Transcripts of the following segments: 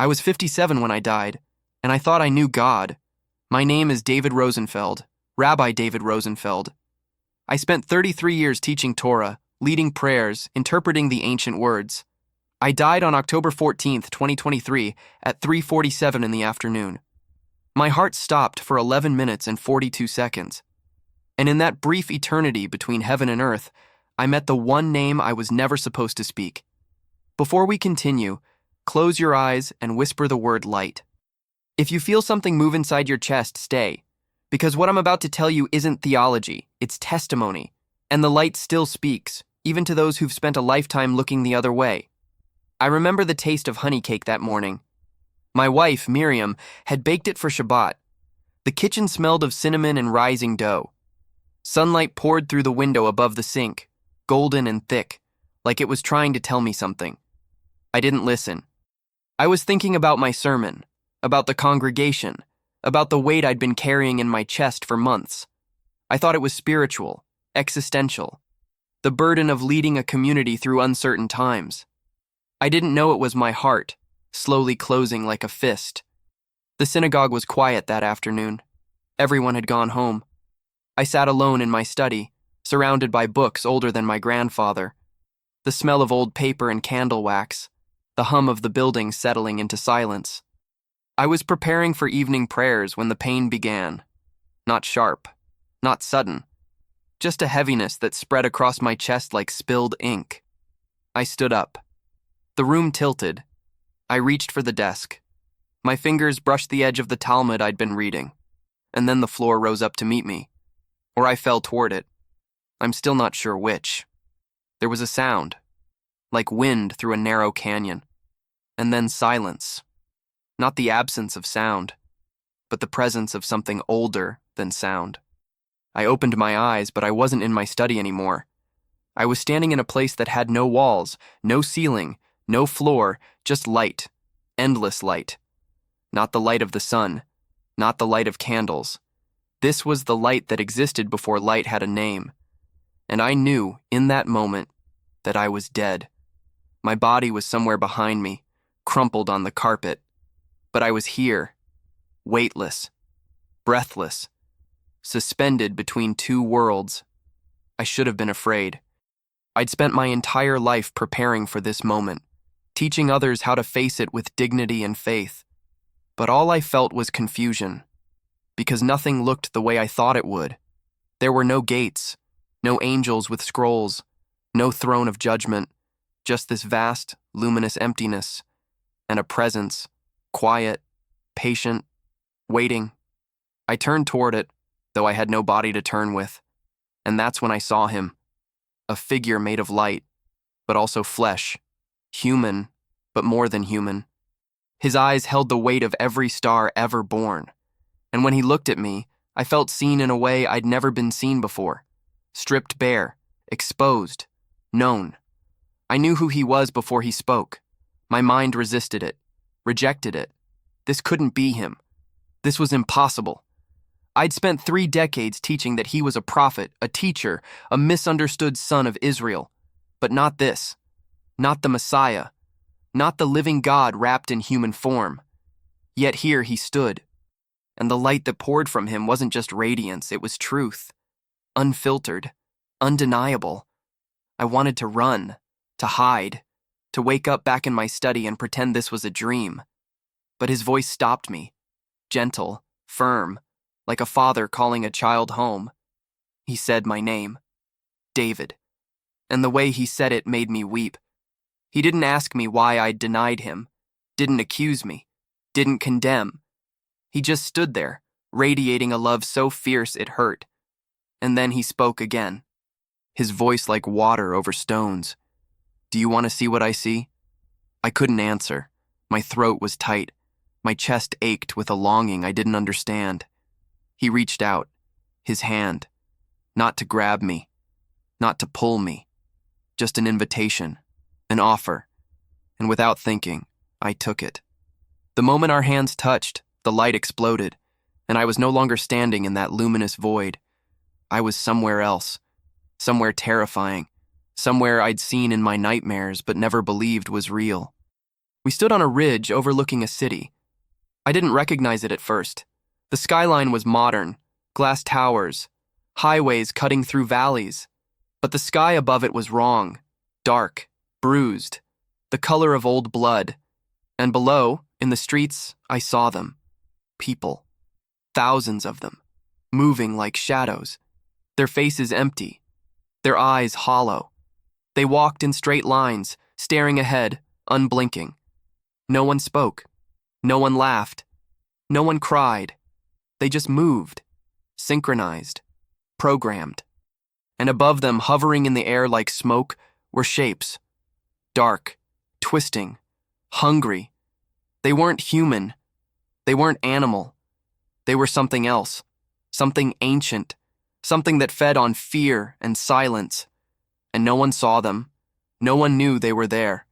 I was 57 when I died, and I thought I knew God. My name is David Rosenfeld, Rabbi David Rosenfeld. I spent 33 years teaching Torah, leading prayers, interpreting the ancient words. I died on October 14th, 2023, at 3:47 in the afternoon. My heart stopped for 11 minutes and 42 seconds. And in that brief eternity between heaven and earth, I met the one name I was never supposed to speak. Before we continue, close your eyes and whisper the word light. If you feel something move inside your chest, stay. Because what I'm about to tell you isn't theology, it's testimony. And the light still speaks, even to those who've spent a lifetime looking the other way. I remember the taste of honey cake that morning. My wife, Miriam, had baked it for Shabbat. The kitchen smelled of cinnamon and rising dough. Sunlight poured through the window above the sink, golden and thick, like it was trying to tell me something. I didn't listen. I was thinking about my sermon, about the congregation, about the weight I'd been carrying in my chest for months. I thought it was spiritual, existential, the burden of leading a community through uncertain times. I didn't know it was my heart, slowly closing like a fist. The synagogue was quiet that afternoon. Everyone had gone home. I sat alone in my study, surrounded by books older than my grandfather. The smell of old paper and candle wax, the hum of the building settling into silence. I was preparing for evening prayers when the pain began. Not sharp, not sudden, just a heaviness that spread across my chest like spilled ink. I stood up. The room tilted. I reached for the desk. My fingers brushed the edge of the Talmud I'd been reading, and then the floor rose up to meet me, or I fell toward it. I'm still not sure which. There was a sound, like wind through a narrow canyon, and then silence. Not the absence of sound, but the presence of something older than sound. I opened my eyes, but I wasn't in my study anymore. I was standing in a place that had no walls, no ceiling, no floor, just light, endless light. Not the light of the sun, not the light of candles. This was the light that existed before light had a name. And I knew, in that moment, that I was dead. My body was somewhere behind me, crumpled on the carpet. But I was here, weightless, breathless, suspended between two worlds. I should have been afraid. I'd spent my entire life preparing for this moment, teaching others how to face it with dignity and faith. But all I felt was confusion, because nothing looked the way I thought it would. There were no gates, no angels with scrolls, no throne of judgment, just this vast, luminous emptiness, and a presence, quiet, patient, waiting. I turned toward it, though I had no body to turn with, and that's when I saw him, a figure made of light, but also flesh, human, but more than human. His eyes held the weight of every star ever born, and when he looked at me, I felt seen in a way I'd never been seen before, stripped bare, exposed, known. I knew who he was before he spoke. My mind resisted it, rejected it. This couldn't be him. This was impossible. I'd spent 3 decades teaching that he was a prophet, a teacher, a misunderstood son of Israel. But not this. Not the Messiah. Not the living God wrapped in human form. Yet here he stood. And the light that poured from him wasn't just radiance, it was truth. Unfiltered. Undeniable. I wanted to run, to hide, to wake up back in my study and pretend this was a dream. But his voice stopped me, gentle, firm, like a father calling a child home. He said my name, David, and the way he said it made me weep. He didn't ask me why I'd denied him, didn't accuse me, didn't condemn. He just stood there, radiating a love so fierce it hurt. And then he spoke again, his voice like water over stones. Do you want to see what I see? I couldn't answer. My throat was tight. My chest ached with a longing I didn't understand. He reached out, his hand, not to grab me, not to pull me, just an invitation, an offer. And without thinking, I took it. The moment our hands touched, the light exploded, and I was no longer standing in that luminous void. I was somewhere else, somewhere terrifying, somewhere I'd seen in my nightmares but never believed was real. We stood on a ridge overlooking a city. I didn't recognize it at first. The skyline was modern, glass towers, highways cutting through valleys. But the sky above it was wrong, dark, bruised, the color of old blood. And below, in the streets, I saw them. People. Thousands of them, moving like shadows. Their faces empty, their eyes hollow. They walked in straight lines, staring ahead, unblinking. No one spoke. No one laughed. No one cried. They just moved, synchronized, programmed. And above them, hovering in the air like smoke, were shapes. Dark, twisting, hungry. They weren't human. They weren't animal. They were something else, something ancient, something that fed on fear and silence. And no one saw them. No one knew they were there.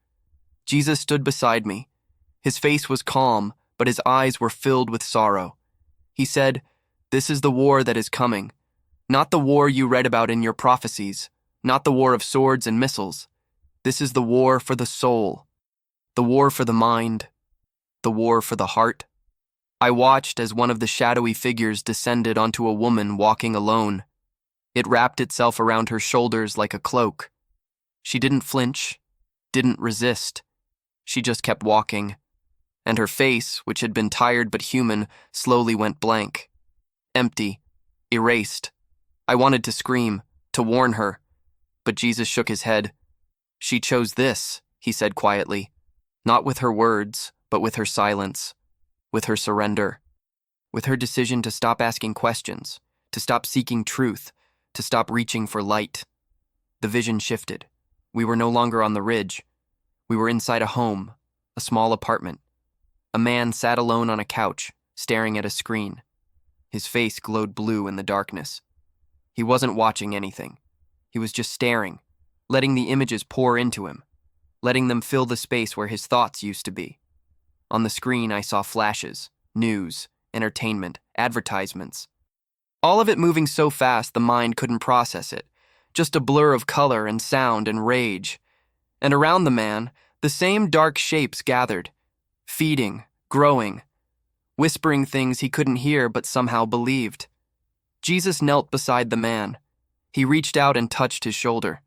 Jesus stood beside me. His face was calm, but his eyes were filled with sorrow. He said, "This is the war that is coming. Not the war you read about in your prophecies, not the war of swords and missiles. This is the war for the soul, the war for the mind, the war for the heart." I watched as one of the shadowy figures descended onto a woman walking alone. It wrapped itself around her shoulders like a cloak. She didn't flinch, didn't resist. She just kept walking. And her face, which had been tired but human, slowly went blank. Empty, erased. I wanted to scream, to warn her, but Jesus shook his head. "She chose this," he said quietly, not with her words, but with her silence, with her surrender, with her decision to stop asking questions, to stop seeking truth, to stop reaching for light. The vision shifted. We were no longer on the ridge. We were inside a home, a small apartment. A man sat alone on a couch, staring at a screen. His face glowed blue in the darkness. He wasn't watching anything. He was just staring, letting the images pour into him, letting them fill the space where his thoughts used to be. On the screen, I saw flashes, news, entertainment, advertisements. All of it moving so fast the mind couldn't process it, just a blur of color and sound and rage. And around the man, the same dark shapes gathered, feeding, growing, whispering things he couldn't hear but somehow believed. Jesus knelt beside the man. He reached out and touched his shoulder.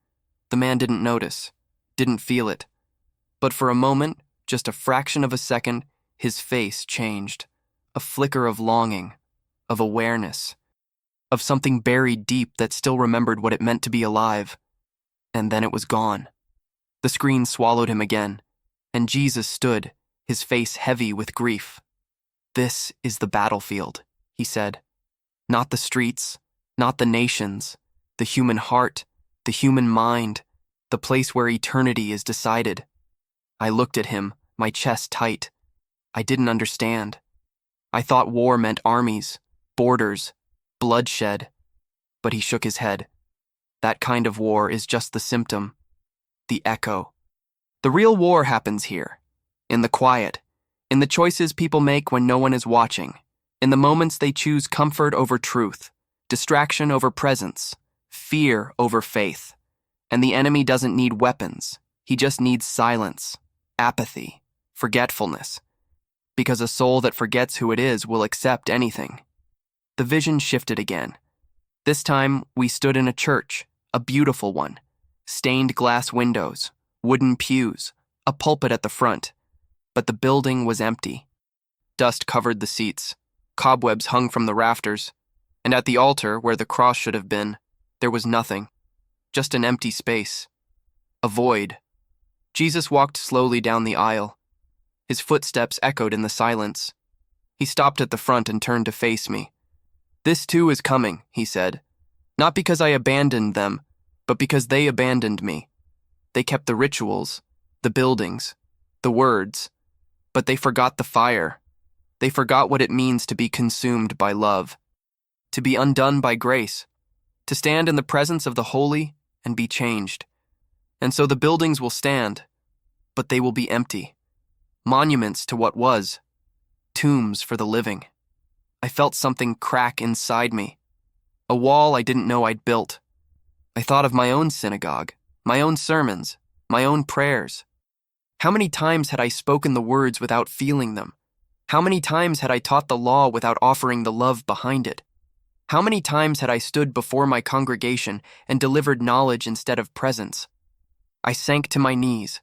The man didn't notice, didn't feel it. But for a moment, just a fraction of a second, his face changed. A flicker of longing, of awareness, of something buried deep that still remembered what it meant to be alive. And then it was gone. The screen swallowed him again, and Jesus stood, his face heavy with grief. "This is the battlefield," he said. "Not the streets, not the nations, the human heart, the human mind, the place where eternity is decided." I looked at him, my chest tight. I didn't understand. I thought war meant armies, borders, bloodshed. But he shook his head. That kind of war is just the symptom, the echo. The real war happens here, in the quiet, in the choices people make when no one is watching, in the moments they choose comfort over truth, distraction over presence, fear over faith. And the enemy doesn't need weapons. He just needs silence, apathy, forgetfulness. Because a soul that forgets who it is will accept anything. The vision shifted again. This time, we stood in a church, a beautiful one. Stained glass windows, wooden pews, a pulpit at the front. But the building was empty. Dust covered the seats. Cobwebs hung from the rafters. And at the altar, where the cross should have been, there was nothing. Just an empty space. A void. Jesus walked slowly down the aisle. His footsteps echoed in the silence. He stopped at the front and turned to face me. "This too is coming," he said. "Not because I abandoned them, but because they abandoned me. They kept the rituals, the buildings, the words, but they forgot the fire. They forgot what it means to be consumed by love, to be undone by grace, to stand in the presence of the holy and be changed. And so the buildings will stand, but they will be empty. Monuments to what was, tombs for the living." I felt something crack inside me, a wall I didn't know I'd built. I thought of my own synagogue, my own sermons, my own prayers. How many times had I spoken the words without feeling them? How many times had I taught the law without offering the love behind it? How many times had I stood before my congregation and delivered knowledge instead of presence? I sank to my knees.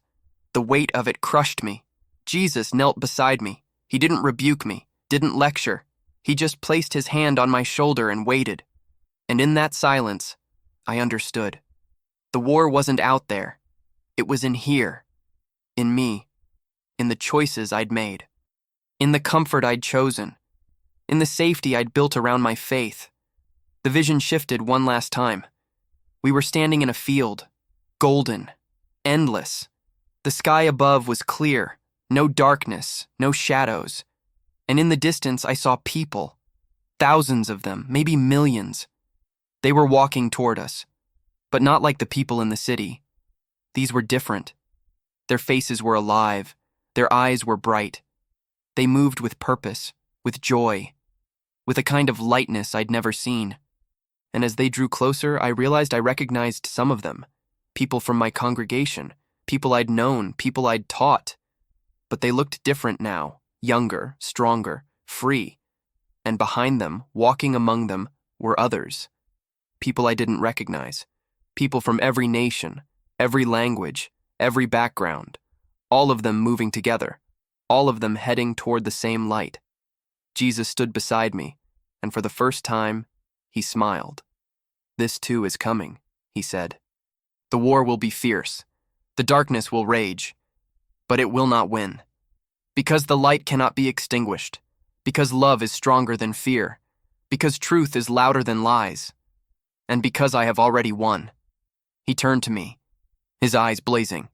The weight of it crushed me. Jesus knelt beside me. He didn't rebuke me, didn't lecture. He just placed his hand on my shoulder and waited. And in that silence, I understood. The war wasn't out there. It was in here. In me. In the choices I'd made. In the comfort I'd chosen. In the safety I'd built around my faith. The vision shifted one last time. We were standing in a field. Golden. Endless. The sky above was clear. No darkness. No shadows. And in the distance I saw people. Thousands of them, maybe millions. They were walking toward us. But not like the people in the city. These were different. Their faces were alive. Their eyes were bright. They moved with purpose, with joy, with a kind of lightness I'd never seen. And as they drew closer, I realized I recognized some of them. People from my congregation, people I'd known, people I'd taught. But they looked different now, younger, stronger, free. And behind them, walking among them, were others. People I didn't recognize. People from every nation, every language, every background. All of them moving together. All of them heading toward the same light. Jesus stood beside me, and for the first time, he smiled. "This too is coming," he said. "The war will be fierce. The darkness will rage. But it will not win. Because the light cannot be extinguished. Because love is stronger than fear. Because truth is louder than lies. And because I have already won." He turned to me, his eyes blazing.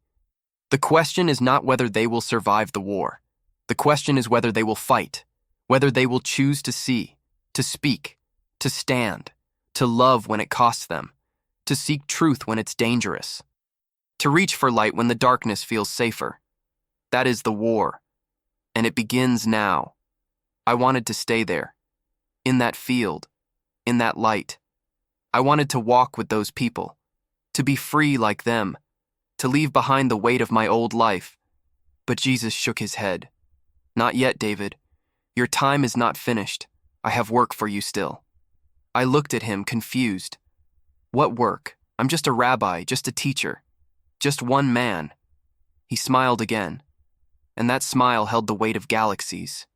"The question is not whether they will survive the war. The question is whether they will fight, whether they will choose to see, to speak, to stand, to love when it costs them, to seek truth when it's dangerous, to reach for light when the darkness feels safer. That is the war, and it begins now." I wanted to stay there, in that field, in that light. I wanted to walk with those people, to be free like them, to leave behind the weight of my old life. But Jesus shook his head. "Not yet, David. Your time is not finished. I have work for you still." I looked at him, confused. What work? I'm just a rabbi, just a teacher, just one man. He smiled again, and that smile held the weight of galaxies.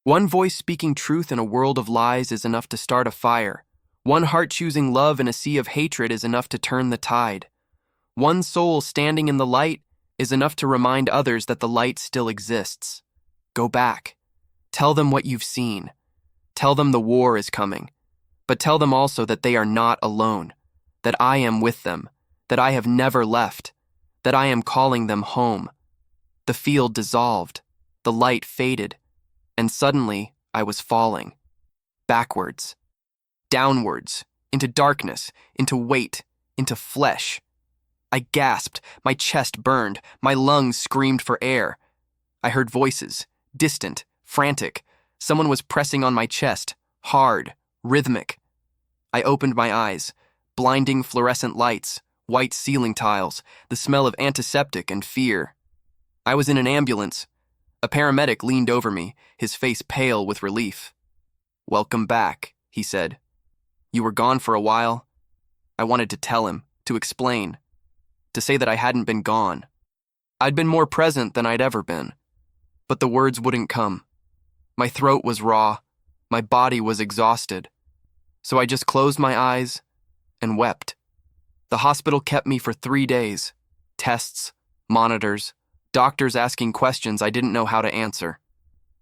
One voice speaking truth in a world of lies is enough to start a fire. One heart choosing love in a sea of hatred is enough to turn the tide. One soul standing in the light is enough to remind others that the light still exists. Go back. Tell them what you've seen. Tell them the war is coming. But tell them also that they are not alone, that I am with them, that I have never left, that I am calling them home. The field dissolved, the light faded, and suddenly I was falling. Backwards. Downwards. Into darkness, into weight, into flesh. I gasped, my chest burned, my lungs screamed for air. I heard voices, distant, frantic. Someone was pressing on my chest, hard, rhythmic. I opened my eyes, blinding fluorescent lights, white ceiling tiles, the smell of antiseptic and fear. I was in an ambulance. A paramedic leaned over me, his face pale with relief. "Welcome back," he said. "You were gone for a while." I wanted to tell him, to explain, to say that I hadn't been gone. I'd been more present than I'd ever been. But the words wouldn't come. My throat was raw, my body was exhausted. So I just closed my eyes and wept. The hospital kept me for 3 days. Tests, monitors, doctors asking questions I didn't know how to answer.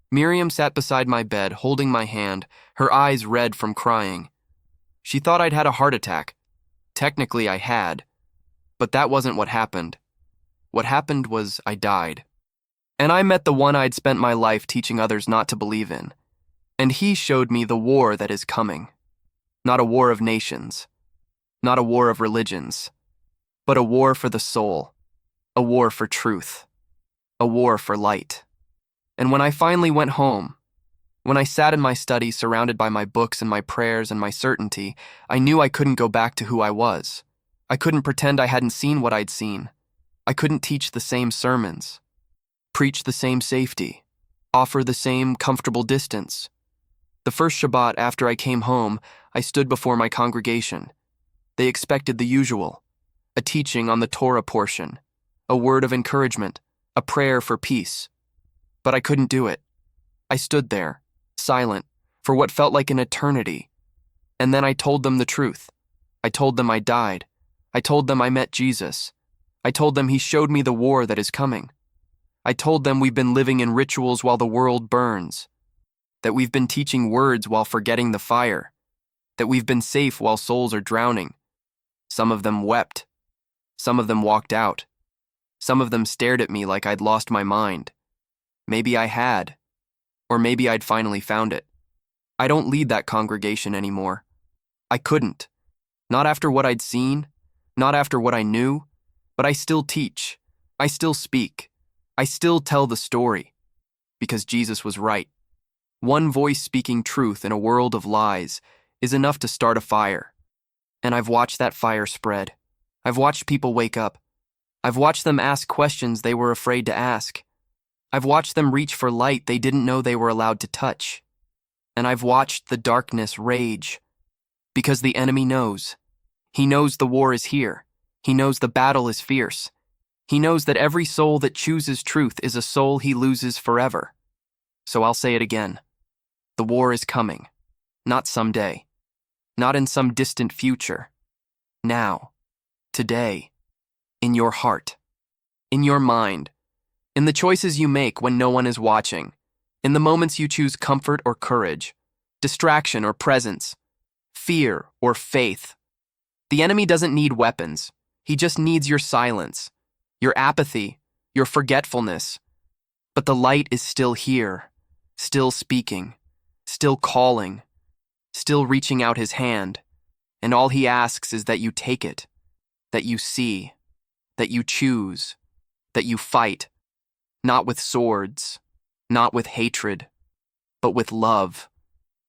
Miriam sat beside my bed, holding my hand, her eyes red from crying. She thought I'd had a heart attack. Technically, I had. But that wasn't what happened. What happened was I died. And I met the one I'd spent my life teaching others not to believe in. And he showed me the war that is coming. Not a war of nations. Not a war of religions. But a war for the soul. A war for truth. A war for light. And when I finally went home, when I sat in my study surrounded by my books and my prayers and my certainty, I knew I couldn't go back to who I was. I couldn't pretend I hadn't seen what I'd seen. I couldn't teach the same sermons. preach the same safety, offer the same comfortable distance. The first Shabbat after I came home, I stood before my congregation. They expected the usual, a teaching on the Torah portion, a word of encouragement, a prayer for peace. But I couldn't do it. I stood there, silent, for what felt like an eternity. And then I told them the truth. I told them I died. I told them I met Jesus. I told them he showed me the war that is coming. I told them we've been living in rituals while the world burns, that we've been teaching words while forgetting the fire, that we've been safe while souls are drowning. Some of them wept. Some of them walked out. Some of them stared at me like I'd lost my mind. Maybe I had, or maybe I'd finally found it. I don't lead that congregation anymore. I couldn't. Not after what I'd seen, not after what I knew, but I still teach. I still speak. I still tell the story. Because Jesus was right. One voice speaking truth in a world of lies is enough to start a fire. And I've watched that fire spread. I've watched people wake up. I've watched them ask questions they were afraid to ask. I've watched them reach for light they didn't know they were allowed to touch. And I've watched the darkness rage. Because the enemy knows. He knows the war is here. He knows the battle is fierce. He knows that every soul that chooses truth is a soul he loses forever. So I'll say it again. The war is coming. Not someday. Not in some distant future. Now. Today. In your heart. In your mind. In the choices you make when no one is watching. In the moments you choose comfort or courage. Distraction or presence. Fear or faith. The enemy doesn't need weapons. He just needs your silence. Your apathy, your forgetfulness. But the light is still here, still speaking, still calling, still reaching out his hand, and all he asks is that you take it, that you see, that you choose, that you fight, not with swords, not with hatred, but with love,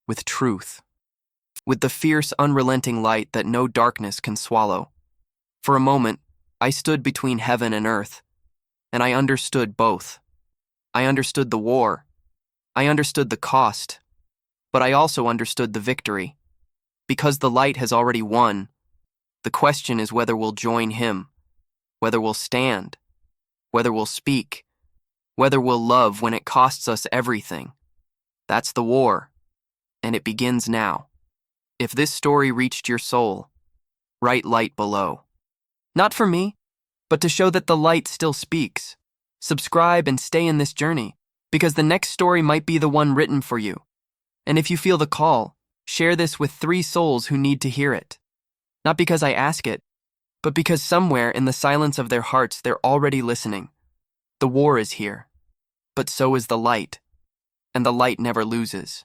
with truth, with the fierce, unrelenting light that no darkness can swallow. For a moment, I stood between heaven and earth, and I understood both. I understood the war. I understood the cost. But I also understood the victory. Because the light has already won, the question is whether we'll join him, whether we'll stand, whether we'll speak, whether we'll love when it costs us everything. That's the war, and it begins now. If this story reached your soul, write light below. Not for me, but to show that the light still speaks. Subscribe and stay in this journey, because the next story might be the one written for you. And if you feel the call, share this with 3 souls who need to hear it. Not because I ask it, but because somewhere in the silence of their hearts they're already listening. The war is here, but so is the light, and the light never loses.